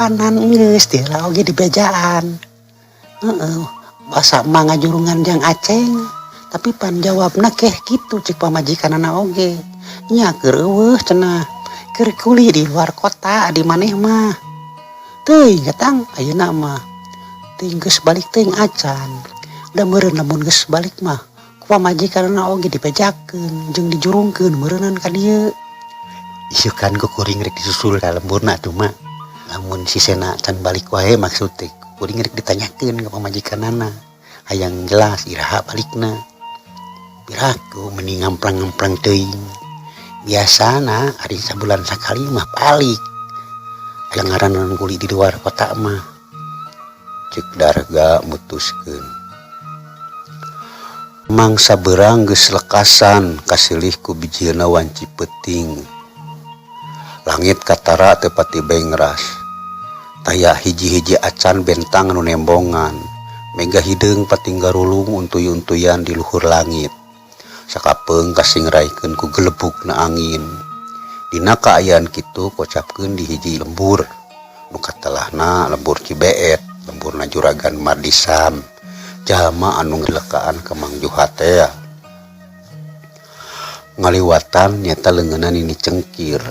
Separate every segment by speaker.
Speaker 1: sopanan geus teh lah oge di bejaan. Heeh. Basa mah ngajurungan jang aceng, tapi pan jawabna keh kitu cik pamajikanana oge. Nya keur eueuh cenah. Keur kuli di luar kota di maneh mah. Teuing gatang ayeuna mah. Teuing geus balik teuing acan. Da meureun lamun geus balik mah ku pamajikanana oge dipejakeun jeung dijurungkeun meureunan ka dieu. Ieu kan kuring rek disusul ka lemburna tuh mah. Lamun sisena can balik wae maksud teh kuring rek ditanyakeun ka pamajikanana. Hayang jelas iraha balikna. Piraku meni ngamplang-ngamplang teuing. Biasana hari sabulan sakali mah balik. Aya ngaranan kuli di luar kota mah. Cek darga mutuskeun. Mangsa beurang geus lekasan kasilih ku bijieuna wanci peuting. Langit katara teu pati bengras. Taya hiji-hiji acan bentang anu nembongan. Mega hideung pating garulung untuy-untuyan di luhur langit. Sakapeung kasingraikeun ku gelebukna angin. Dina kaayaan kitu kocapkeun di hiji lembur. Nu katelahna lembur Cibeet, lemburna Juragan Mardisam. Jalma anu ngelekaan ka Mang Juha teh. Ngaliwatan nyata leungeunna Nini Cengkir.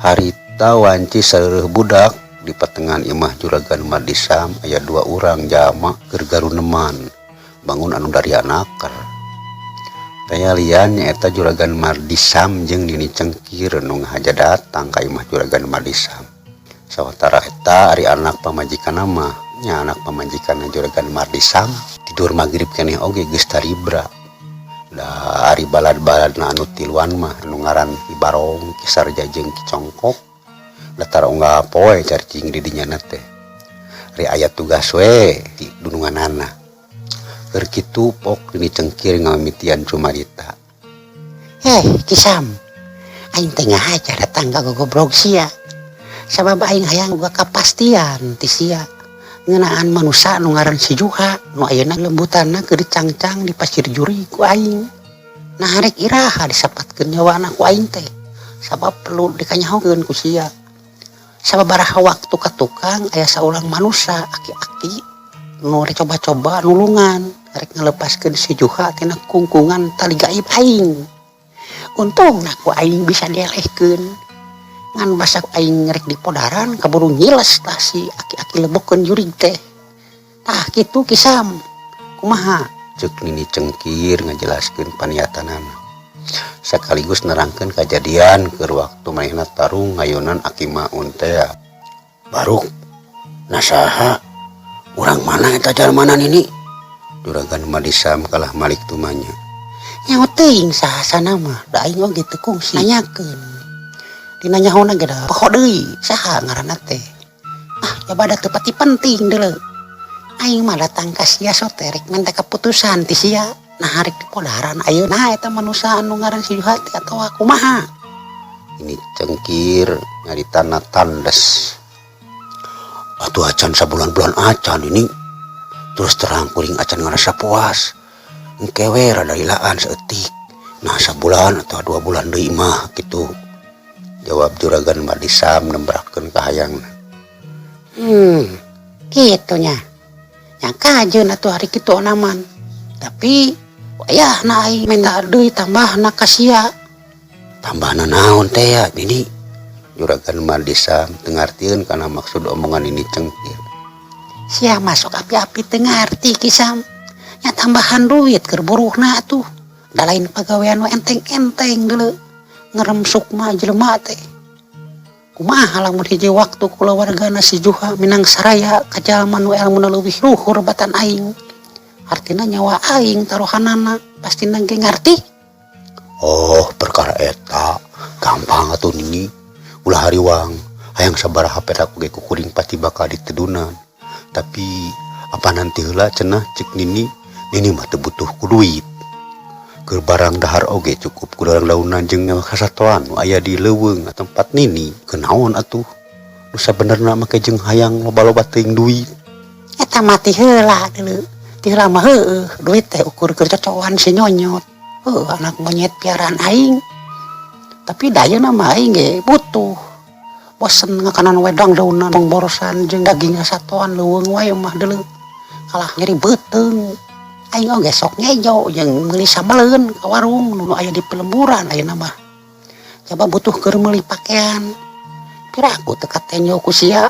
Speaker 1: Harita wanci sareureum budak di patengan imah Juragan Mardisam aya 2 urang jalma keur garuneman bangun anu dari anaker. Taya lian nyaeta Juragan Mardisam jeung Nini Cengkir nu ngahaja datang ka imah Juragan Mardisam. Sawatara eta ari anak pamajikanna mah nya anak pamajikanna Juragan Mardisam tidur magrib keneh oge geus taribra. Da ari balad-baladna anu tiluan mah anu ngaran Ki Barong, Ki Sarja jeung Ki Congkok. Da tara unggal poe caricing di dinyana teh. Ari aya tugas we di dununganana. Keur kitu pok Nini Cengkir ngamimitian cumarita. Ki Sam, aing teh ngahaja datang ka gogobrog sia. Sabab aing hayang boga kapastian ti sia. Ngeunaan manusia nu ngaran si Juha nu ayeuna lembutanna keur dicangcang di pasir juri ku aing. Nah rek iraha disapatkeun nyawana ku aing teh. Sabab perlu dikanyahokeun ku sia. Sababaraha waktu ka tukang aya saulang manusia aki-aki nu rek coba-coba nulungan rek ngalepaskeun si Juha tina kungkungan tali gaib aing. Untungna ku aing bisa dielehkeun. Ngan basak aing rek di podaran kaburu ngiles tah si aki-aki lebokeun jurig teh. Tah kitu Ki Sam. Kumaha? Ceuk Nini Cengkir ngajelaskeun paniatanana. Sakaligus nerangkeun kajadian keur waktu manehna tarung ngayunan Aki Maun teh. Baruk. Nasaha? Urang mana eta jalmana Nini? Juragan Mardisam kalah malik tumanya. Nyaho teuing sahasana mah da aing oge teu kungsi nanyakeun. Dina nyahona ge da poho deui saha ngaranna teh. Coba da teu pati penting deuleu. Aing mah datang ka sia sote rek minta keputusan ti sia. Nah rek di podaran ayeuna eta manusia anu ngaran si Juha teh atawa kumaha? Ini Cengkir nyaritanna tandes. Atuh acan sabulan-bulan acan ini. Terus terang kuring acan ngarasa puas. Engke we rada ilaan saeutik. Nah sabulan atau 2 bulan deui mah kitu. Jawab Juragan Mardisam nembrakeun ka hayangna. Kitu nya. Nyangka ajeun atuh hari kitu onaman. Tapi wayahna aing minta deui tambahna ka sia. Tambahna naon teh ya Nini? Juragan Mardisam teu ngartieun kana maksud omongan Nini Cengkir. Sia masuk api-api teu ngarti Ki Sam. Nya tambahan duit keur buruhna atuh. Da lain pagawean we enteng-enteng deuleu. Ngeremsuk mah jelema teh. Kumaha lamun hiji waktu kulawargana si Juha minang saraya ka jalma nu elmuna leuwih luhur batan aing. Artina nyawa aing taruhanana pastina ge ngarti. Oh, perkara eta gampang atuh Nini. Ulah hariwang hayang sabaraha pedak ge kuring pati bakal ditedunan. Tapi apa nanti heula cenah cek Nini mah teu butuh ku duit. Keur barang dahar oge cukup ku dalang daunan jeung nyawa kasatoan nu aya di leuweung tempat Nini. Kenaon atuh? Nu sabenerna make jeung hayang loba-loba teuing duit. Eta mah ti heula deuleu. Ti heula mah heueuh, duit teh ukur keur cocokan si nyonyot. Anak monyet piaraan aing. Tapi dayeuna mah aing ge butuh.
Speaker 2: bosen ngakanan wedang daunan borosan jeung dagingnya satuan leuweung wae mah deuleu kalah nyeri beuteung aing oge sok ngejo jeung meuli sameleun ka warung nu aya di pelemburan ayeuna mah coba butuh keur meuli pakaian piraku teu katenyo ku sia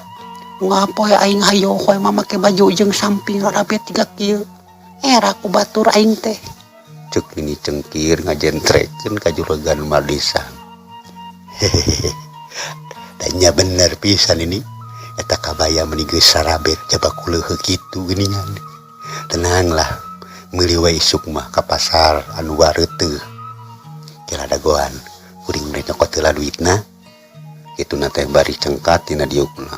Speaker 2: ngapoe aing hayo koe mah make baju jeung samping rada tiga kieu era ku batur aing teh
Speaker 1: cek ini cengkir ngajentrekeun ka juragan Mardisa. Hehehe. Tanya bener pisan ini. Eta kabaya meuni geus sarabet jaba kuleuh kitu geuningan. Tenanglah. Meuli wae isuk mah ka pasar anu wareu teu. Kira dagoan kuring meureun nyokot heula duitna. Kituna teh bari cengkat tina diukna.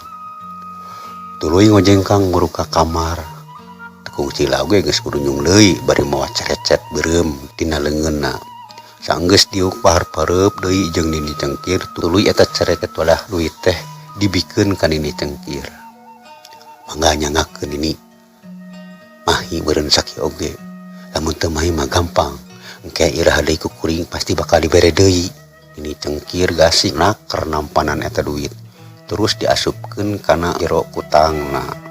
Speaker 1: Tuluy ngojengkang muru ka kamar. Tekung cila oge geus kudu nyung deui bari mawa cerecet beureum tina leungeunna. Sanggeus diuk pahareup deui jeung Nini Cengkir tuluy eta cereket wadah duit teh dibikeun ka Nini Cengkir. Mangga nyangakeun ini. Mahi beureun sakieu oge. Lamun teu mahi mah gampang. Engke irah deui ku kuring pasti bakal dibere deui. Nini Cengkir gasik naker nampanan eta duit. Terus diasupkeun kana jero kutangna.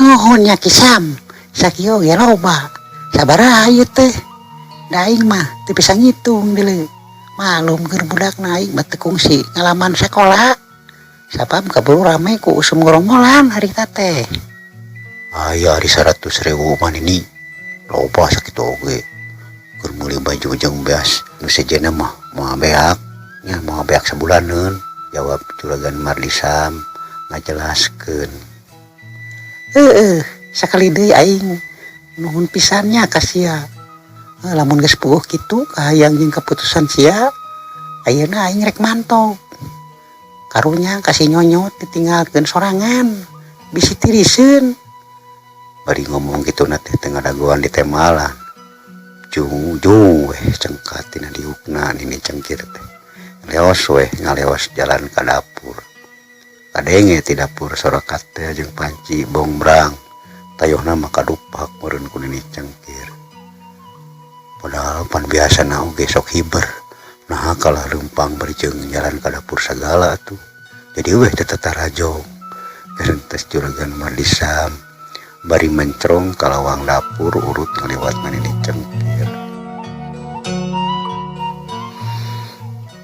Speaker 2: nuhun nya Kisam sakieu ge loba sabaraha ieu teh da aing mah teu bisa ngitung deuleu malum keur budakna aing mah teu kungsi ngalaman sakola sabab kaburu rame ku usum goronggolan harita teh
Speaker 1: aya ari 100.000 mah Nini loba sakitu oge keur meuli baju jeung beas nu sejenna mah moal beak nya moal beak sabulaneun jawab juragan Mardisa ngajelaskeun.
Speaker 2: Sakali deui aing nuhun pisannya ka sia. Lamun geus puguh kitu kahayang jeung keputusan sia, ayeuna aing rek mantog. Karunya kasih nyonyot ditinggalkeun sorangan, bisi tiriseun.
Speaker 1: Bari ngomong kitu na teh teu ngadagoan di temalan. Jung weh cengkat tina diukna Nini Cengkir teh. Leos weh ngaleos jalan ka dapur. Kadenge ti dapur sorokat teh jeung panci bombrang tayohna mah kadupak meureun ku Nini Cengkir. Padahal pan biasana oge sok hiber nah kalah leumpang bari jeung jalan ka dapur sagala atuh. Jadi weh teu tatarajong gerentes juragan Mardisa bari mencrong ka lawang dapur urut ngaliwat Nini Cengkir.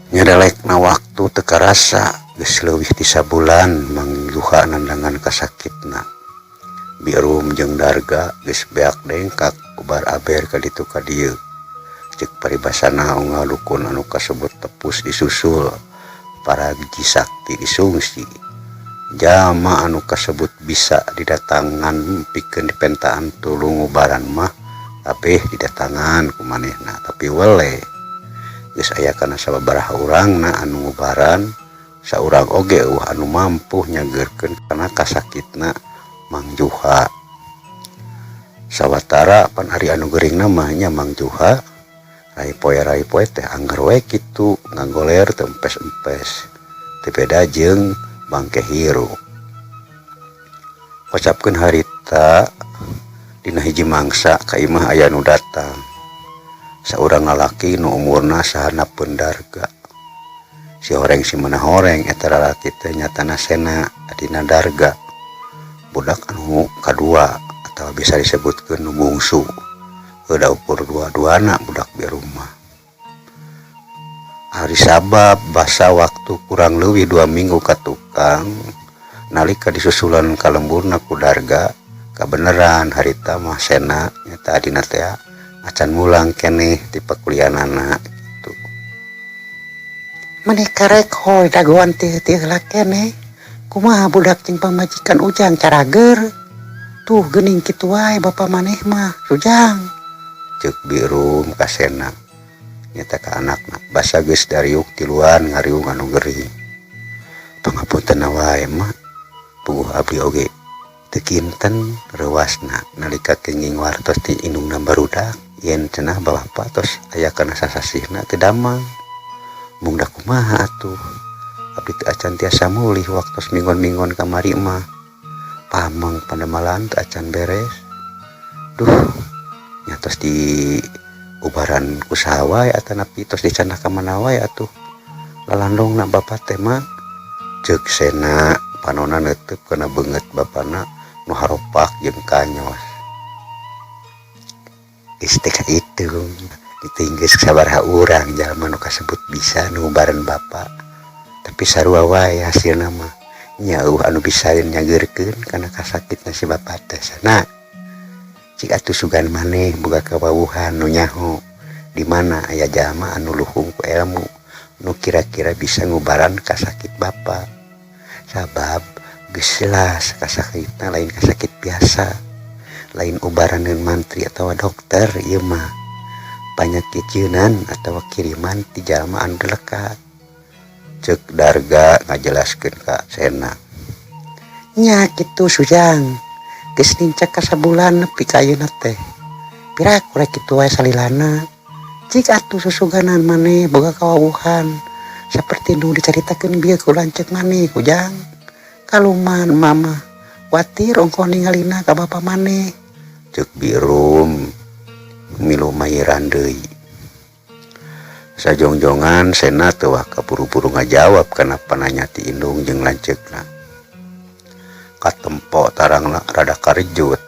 Speaker 1: Nyadelekna waktu teu karasa geus leuwih ti sabulan Mang Juha nandangan kasakitna. Birum jeung Darga geus beak dengkak ubar aber ka ditu ka dieu. Ceuk paribasana unggal dukun anu kasebut tepus disusul, paragi sakti disungsi. Jama anu kasebut bisa didatangan pikeun dipentaan tulung ubaran mah kabeh didatangan ku manehna tapi wele. Geus aya kana sababaraha urangna anu ngubaran saurang oge anu mampu nyageurkeun kana kasakitna Mang Juha. Sawatara pan ari anu geuringna mah nya Mang Juha rai-poe teh anggar we kitu nganggoler teu empes-empes. Teu beda jeung Bangke Hiru. Pocapkeun harita dina hiji mangsa ka imah aya nu datang. Saurang lalaki nu umurna sahandapun Darga. Si horeng si mana horeng eta lalaki teh nyatana sena adina Darga. Budak anu kadua atau bisa disebutkeun nu bungsu. Heuda ukur dua-duana budak di rumah. Hari sabab basa waktu kurang leuwih 2 minggu ka tukang nalika disusulan ka lemburna ku Darga kabeneran harita mah sena nyata adina teh acan mulang keneh ti pakuliahanana gitu.
Speaker 2: Maneh karek hoy dagoan teh heula keneh. Kumaha budak jeung pamajikan ujang carageur. Tuh geuning kitu wae bapa maneh mah Ujang.
Speaker 1: Ceuk Birum ka sena nyata ka anakna basa geus dariuk ti luar ngariung anu geuring. Pangapunten wae mah puguh abdi oge teu kinten reuasna nalika kenging wartos ti indungna barudak yen cenah bapa tos aya kana sasasihna teu damang. Mung da kumaha atuh abdi teu acan tiasa mulih waktos mingon-mingon kamari mah. pameng pandemalan teu acan beres. Duh, nya tos di ubaran ku saha wae atanapi tos dicandak ka mana wae atuh. Lalandongna bapa teh mah ceuk sena panonna neuteup kana beungeut bapana nu haropak jeung kanyos. Geus teh ka itu ditinggeus sabaraha urang jalma nu kasebut bisa nu ngubareun bapa. Tapi sarua wae hasilna mah nya anu bisa nyageurkeun kana kasakitna si bapa teh sana. Cik atuh sugan maneh boga kawawuhan nu nyaho di mana aya jalma anu luhung ku ilmu nu kira-kira bisa ngubaran kasakit bapa. Sabab geus jelas kasakitna lain kasakit biasa, lain ubaraneun mantri atawa dokter ieu mah panyakit ceunan atawa kiriman ti jalma anu lekat. Ceuk Darga ngajelaskeun ka Sena. Nya kitu Sujang. Geus nincak ka sabulan nepi ka ayeuna teh. Pirak urek kitu wae salilana. Cik atuh susuganan maneh boga kawawuhan saperti nu dicaritakeun bieu ku lanceuk maneh Ujang. Kaluman mama kuatir ongko ningalina ka bapa maneh. Ceuk Birum milu mairan deui. Sajongjongan Sena teu wah kaburu-buru ngajawab kana pananya ti indung jeung lanceukna. Katempo tarangna rada karejut,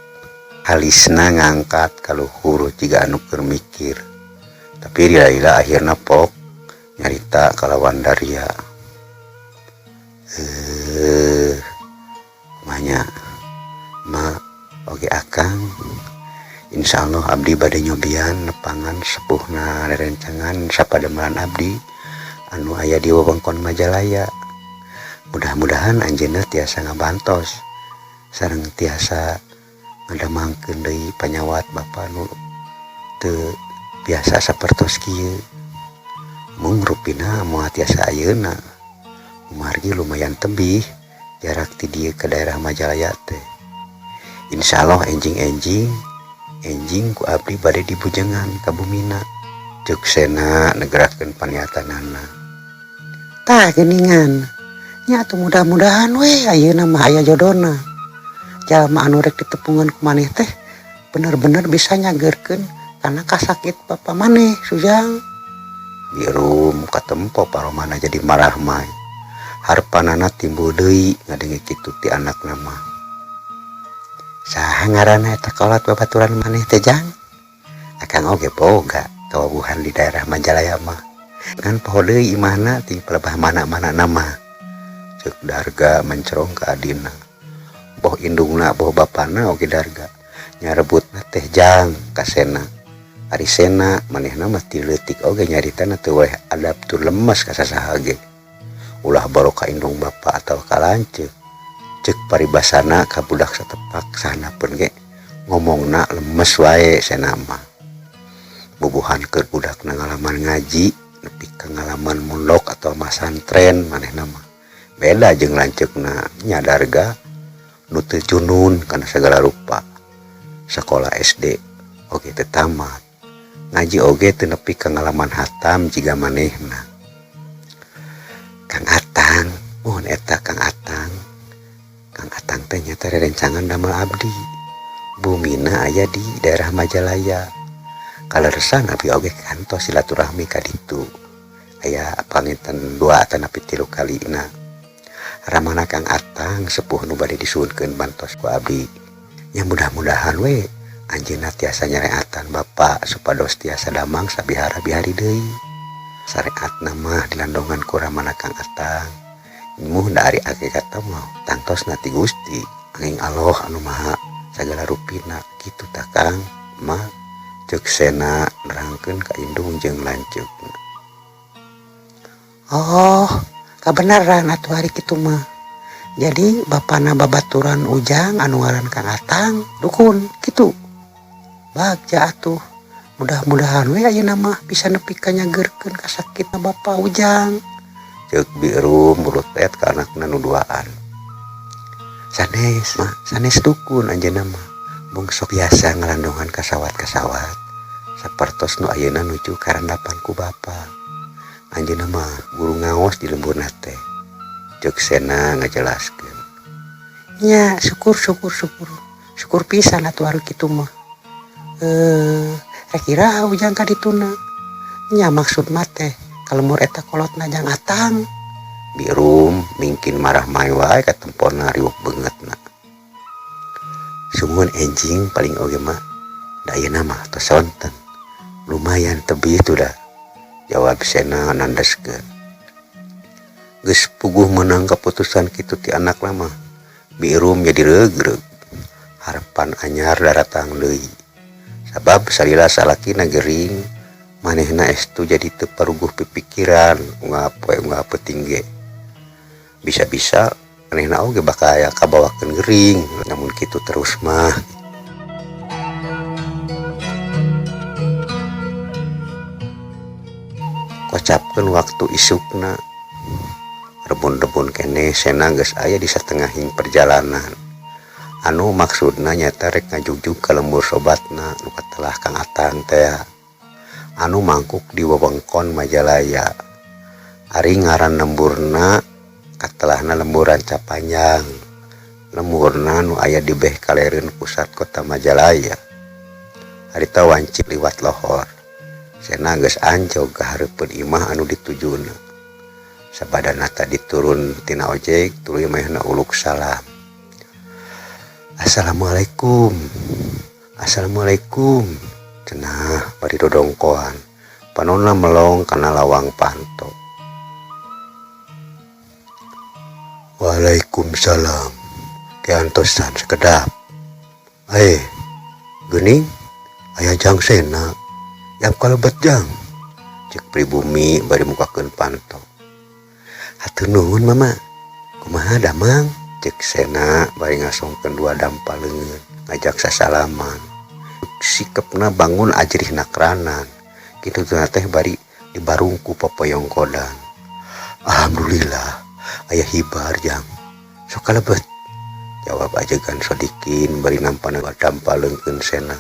Speaker 1: halisna ngangkat ka luhur jiga anu keur mikir. Tapi lila akhirna pok nyarita kalawan Daria. Kumanya ma oge akang insyaallah abdi bade nyobian nepangan sepuhna rerencangan sapademelan abdi anu aya di wewengkon Majalaya. Mudah-mudahan anjeunna tiasa ngabantos sareng tiasa ngadamangkeun deui panyawat bapa nu teu biasa sapertos kieu. Mung rupina moal tiasa ayeuna margi lumayan tebih jarak ti dieu ke daerah Majalaya teh. Insyaallah enjing ku abdi bade dibujengan ka bumina. Ceuk Sena negerakeun paniatanana. Tah geuningan nya atuh mudah-mudahan we ayeuna mah aya jodona. Jalma anu rek ditepungan ku maneh teh bener-bener bisa nyageurkeun kana kasakit bapa maneh Sujang. Birum katempo paromana jadi marah mah. Harpanana timbul deui ngadenge kitu ti anakna mah. Saha ngaranna eta kolot babaturan maneh teh Jang? Akang oge boga kawawuhan di daerah Majalaya mah. Ngan poho deui imahna ti pelebah mana-manana mah. Ceuk Darga mencerong ka adina. Boh indungna boh bapana oge Darga nyarebutna teh Jang ka Sena. Ari Sena manehna mah ti leutik oge nyaritana teu weh adab tu lemes ka sasaha ge. Ulah baro ka indung bapa atawa ka lanceuk. Ceuk paribasana ka budak satepak sanapeun ge ngomongna lemes wae Sena mah. Bubuhan keur budakna ngalaman ngaji nepi ka ngalaman mondok atawa masantren manehna mah. Beda jeung lanceukna nya Darga nu teu junun kana sagala rupa. Sakola SD oge teu tamat. Ngaji oge teu nepi ka ngalaman hatam jiga manehna. Kang Atang, mohon eta Kang Atang. Kang Atang teh nyata rerencangan damel abdi. Bumina aya di daerah Majalaya. Kaleresan abdi oge kantos silaturahmi ka ditu. Aya panginten 2 atanapi 3 kalina. Ramana Kang Atang sepuh nu bade disuhunkeun bantos ku abdi. Ya mudah-mudahan we anjeunna tiasa nyareatan bapa supados tiasa damang sabihara-bihari deui. Sareatna mah dilandongan ku ramana Kang Atang. Muh da ari hakikatna mah tangtosna ti Gusti. Anging Allah anu Maha sagala rupina kitu tah Kang. Mah ceuk Sena nerangkeun ka indung jeung lanceukna. Oh, kabenaran atuh hari kitu mah. Jadi bapana babaturan Ujang anu ngaran Kang Atang dukun kitu. Bagja atuh. Mudah-mudahan we ayeuna mah bisa nepi ka nyageurkeun kasakitna bapa Ujang. Ceuk Birum mulut pet ka anakna nu duaan. Sanes mah, sanes dukun anjeunna mah. Mung sok biasa ngalandongan kasawat-kasawat. Sapertos nu ayeuna nuju karandapan ku bapa. Anjeunna mah guru ngaos di lemburna teh. Ceuk Sena ngajelaskeun.
Speaker 2: nya syukur pisan atuh ari kitu mah. Kira ujang ka dituna nya maksud mah teh kalembur eta kolotna jang atang.
Speaker 1: Birum mungkin marah main wae ka tempona riweuh beungeutna. Sungguh enjing paling oge mah da ayeuna mah tos sonten. Lumayan tebih itu dah. Jawab Sena nandaskeun. Geus puguh meunang keputusan kitu ti anak lama. Birum jadi regreg. Harapan anyar daratang deui. Sabab salila salakina gering manehna estu jadi teu paruguh pipikiran ungap poe ungap peuting ge. Bisa-bisa manehna oge bakal aya kabawakeun gering namun kitu terus mah. Kocapkeun waktu isukna rebun-rebun kene Sena geus aya di satengahing perjalanan. Anu maksudna nyata rek ngajugjug ka lembur sobatna nu katelah Kang Atang teh anu mangkuk di wewengkon Majalaya. Ari ngaran lemburna katelahna lemburan Capanjang. Lemburna nu aya di beh kalereun pusat kota Majalaya. Harita wancik liwat lohor. Sena geus anjog ka hareupeun imah anu ditujuna. Sabadana tadi turun tina ojek tuluy mayahna uluk salam. Assalamualaikum. Assalamualaikum. Cenah bari dodongkoan. Panonna melong kana lawang panto. Waalaikumsalam. Keantosan sekedap. Geuning aya jang Sena. Yang kalebet jang. Cek pribumi bari mukakeun panto. Hatur nuhun mama. Kumaha damang? Cek Sena bari ngasongkeun dua dampal leungeun ngajak sasalaman. Sikepna bangun ajrih nakranan. Kitu teh bari dibarungku popoyong kodan. Alhamdulillah aya hibar jang. Sok kalebet. Jawab ajegan Sodikin bari nampana dampal leungkeun Sena.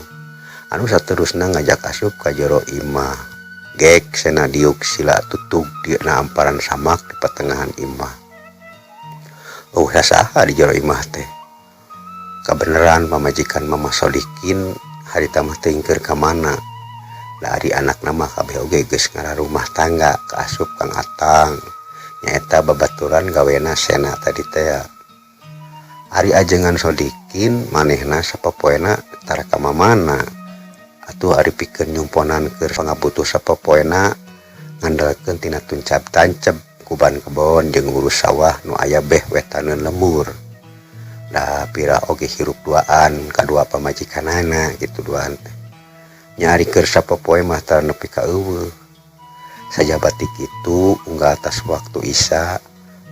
Speaker 1: Anu saterusna ngajak asup ka jero imah. Gek Sena diuk sila tutug dina amparan samak di pertengahan imah. Saha di jero imah teh. Kabeneran pamajikan Mama Sodikin harita mah teu ingkeur ka mana. Da ari anakna mah kabeh oge geus ngararumah tangga ka asup Kang Atang. Nyaeta babaturan gawena Sena tadi teh. Ari ajengan Sodikin manehna sapopoena tara ka mamana. Atuh ari pikeun nyumponan keur pangabutuh sapopoena ngandalkeun tina tuncap tancep kuban kebon jeung urus sawah nu aya beh wetaneun lembur. Da pira oge hirup duaan kadua pamajikanana kitu duaan teh. Nya ari keur sapopoe mah tara nepi ka eueuh. Sajabati kitu unggal atas waktu Isya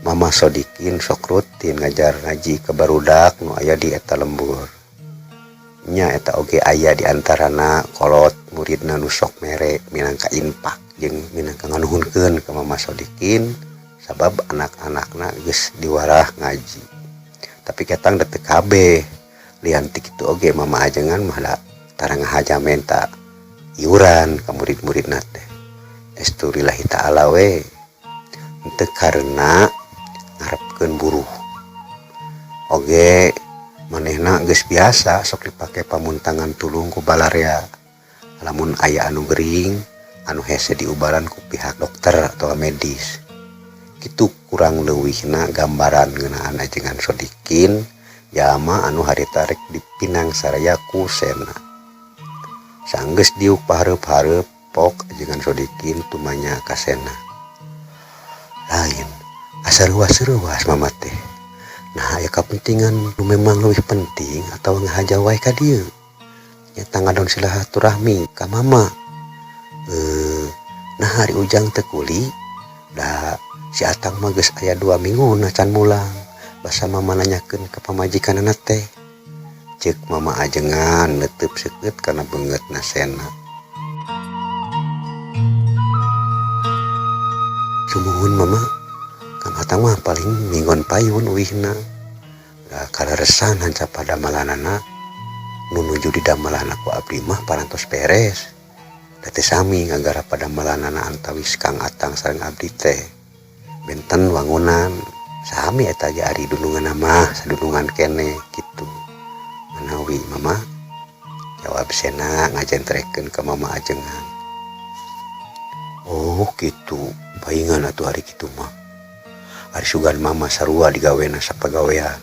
Speaker 1: Mama Sodikin sok rutin ngajar ngaji ka barudak nu aya di eta lembur. Nya eta oge aya di antarana kolot muridna nu sok mere minangka infak jeung minangka nganuhunkeun ka Mama Sodikin sabab anak-anakna geus diwarah ngaji. Tapi ketang teu kabeh. Lian ti kitu oge mama ajengan mah da tara ngahajamen ta iuran ka murid-muridna teh. Estu lillahi ta'ala we. Henteu karena ngarepkeun buruh. Oge manehna geus biasa sok dipake pamuntangan tulung ku balarea. Lamun aya anu gering, anu hese diubaran ku pihak dokter atau medis. Kitu kurang leuwihna gambaran ngeunaan ajengan Sodikin jalma anu harita rek dipinang saraya ku Sena. Sanggeus diuk pahareup-hareup pok ajengan Sodikin tumanya ka Sena. Lain asa ruas-ruas mama teh. Nah, aya kapentingan nu memang leuwih penting atau ngahaja wae ka dieu. Nyata ngadon silaturahmi ka mama. Nah hari ujang teu kuli, da si Atang mah geus aya 2 minggu can mulang. Basa mama nanyakeun ka pamajikanana teh. Ceuk mama ajengan neuteub seukeut kana beungeutna Sena. Sumuhun mama. Kang Atang mah paling minggon payun uwihna. Da kaleresan hanca pada malanana nu nuju di damelan aku abdi mah parantos beres. Da teh sami ngagara pada malanana antawis Kang Atang sareng abdi teh. Benten wangunan sami eta ge ari dunungan mah sadunungan kene gitu menawi mama jawab sena ngajentrekeun ka mama ajengan. Oh gitu baingan atuh hari kitu mah ari sugan mama sarua digawena sapagawean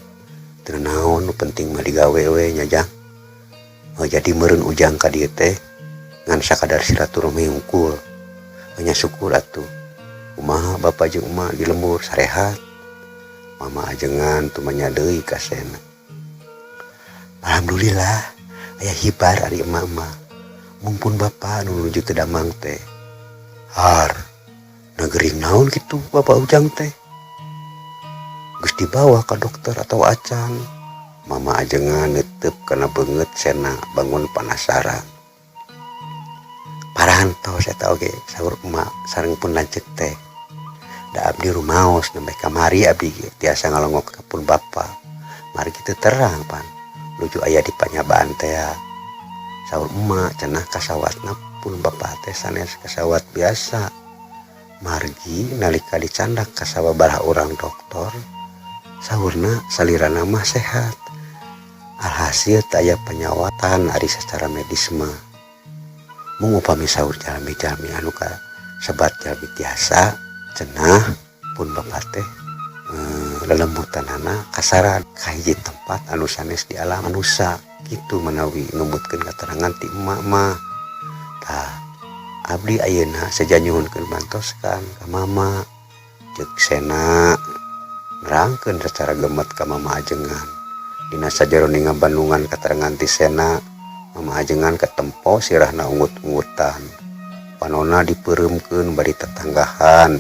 Speaker 1: teu naon nu penting mah digawe we nya Jang. Jadi meureun ujang ka dieu teh ngan sakadar silaturahmi hungkul nya syukur atuh kumaha bapa jeung emak di lembur sarehat. Mama ajengan tu manya deui ka sena. Alhamdulillah aya hibar ari emak mah mumpun bapa nu nuju teu damang teh. Har negering naon kitu bapa ujang teh geus dibawa ka dokter atau acan. Mama ajengan neuteup kana beungeut sena bangun penasaran. Parahan tos eta oge saur emak sareng pun lanceuk teh. Da abdi rumaos nembe kamari abdi tiasa ngalongok ka pun bapa. Mari kitu terang pan. Luju aya di panyabaan teh. Saur emak cenah kasawatna pun bapa teh sanes kasawat biasa. Margi nalika dicandak ka sababaraha urang dokter. Saurna salirana mah sehat. Alhasil teu aya penyawatan ari secara medis mah. Mung upami saur jalmi-jalmi anu ka sebat jalmi tiasa cenah pun bapa teh lelembutanana kasaran ka hiji tempat anu sanes di alam manusia kitu menawi numutkeun katerangan ti emak mah. Tah abdi ayeuna saja nyuhunkeun mantoskan ka mama ceuk sena nerangkeun secara gemet ka mama ajengan. Dina sajaroni ngabandungan katerangan ti sena mama ajengan katempo sirahna ungut-ungutan. Panonna dipeureumkeun bari tetanggahan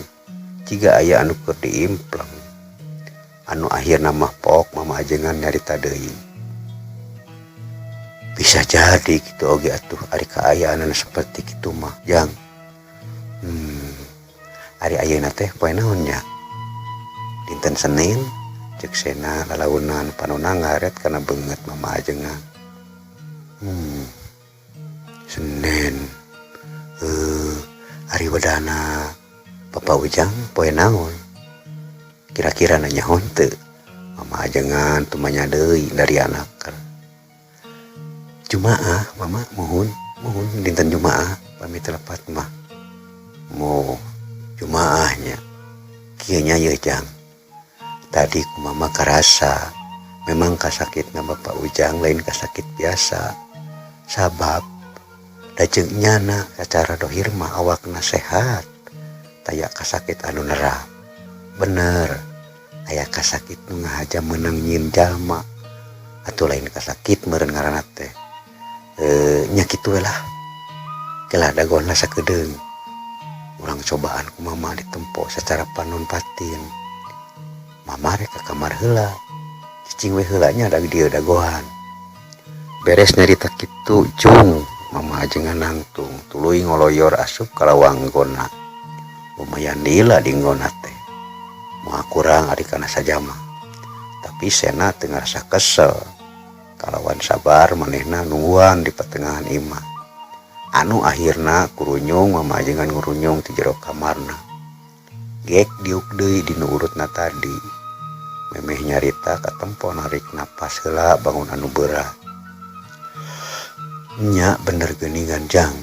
Speaker 1: jiga aya anu keur diimpleng. Anu akhirna mah pok mama ajengan nyarita deui. Bisa jadi gitu oge atuh ari kaayaan seperti kitu mah Jang. Ari ayeuna teh poe naon nya? Dinten Senin ceuk sena lalaunan panonna ngaret kana beungeut mama ajengan. Senin. Ari wedana Bapak Ujang poe naon? Kira-kira nanyahoan teu? Mama ajengan tumanya deui dari anak. Jumaah, mama mohon dinten Jumaah pamit lepat mah. Mo Jumaahnya. Kieu nya ye Jang. Tadi ku mama karasa memang kasakitna Bapak Ujang lain kasakit biasa. Sabab dajeng nyana secara dohir mah awakna sehat. Taya kasakit anu nerap. Bener aya kasakit nu ngahaja meunang nyin jalma atuh lain kasakit meureun ngaranna teh nya kitu we lah kelah dagonna sakedeung urang cobaan ku mama ditempo secara panon batin. Mama rek ka kamar heula cicing we heula nya da dieu dagohan beres nyarita kitu cung mama ajengan nangtung tuluy ngoloyor asup ka lawang gona. Lumayan lila di ngona teh moal kurang ari kana sajama tapi sena teu ngarasa kesel kalawan sabar manehna nungguan di pertengahan imah. Anu akhirna kurunyung mama ajengan ngurunyung ti jero kamarna gek diuk deui dinu urutna tadi memeh nyarita katempo narik napas heula bangun anu berat. Nya bener geuningan Jang.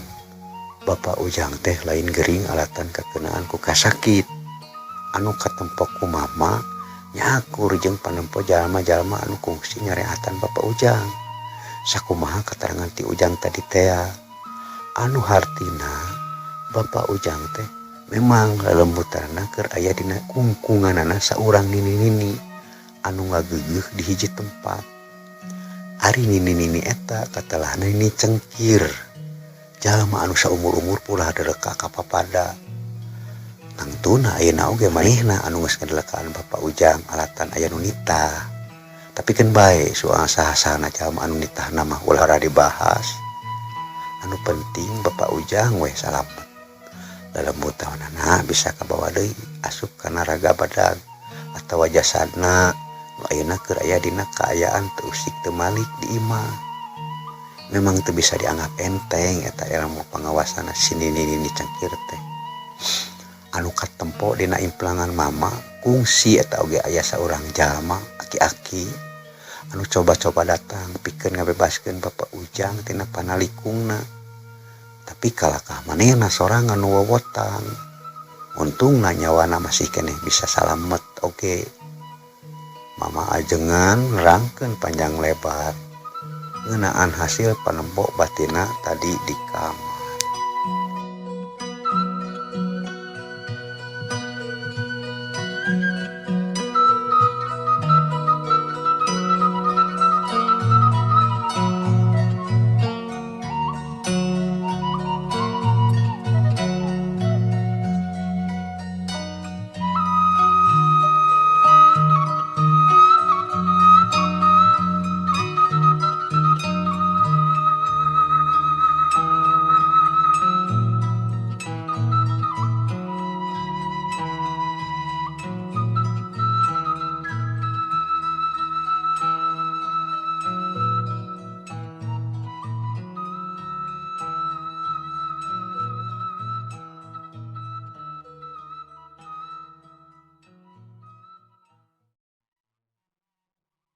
Speaker 1: Bapak Ujang teh lain gering alatan kakeunaan ku kasakit anu katempo ku mama nyakur jeung panempo jalma-jalma anu kungsi nyareatan Bapak Ujang. Sakumaha keterangan ti Ujang tadi teh anu hartina Bapak Ujang teh memang lelembutanna keur aya dina kungkunganana saurang nini-nini anu ngageugeuh di hiji tempat. Ari nini-nini eta katelahna nini cengkir jalma anu saumur-umur pula dereka ka papada. Nangtuna ayeuna oge manehna anu geus ngadelekaan Bapak Ujang alatan aya nu nitah. Tapi keun bae soal saha-sahana jalma anu nitahna mah ulah dibahas. Anu penting Bapak Ujang we salamet. Lelembutahnana bisa kabawa deui asup kana raga badag atawa jasadna nu ayeuna keur aya dina kaayaan teu usik teu malik di imah. Memang teu bisa dianggap enteng eta ilmu pangawasana si nini-nini cengkir teh. anu katempo dina implangan mama kungsi eta oge aya saurang jalma aki-aki anu coba-coba datang pikeun ngabebaskeun Bapak Ujang tina panalikungna. Tapi kalakah manehna sorangan nu wowotan. Untungna nyawana masih keneh bisa salamet oge. Mama ajengan nerangkeun panjang lebar ngeunaan hasil panembok batina tadi di kamar.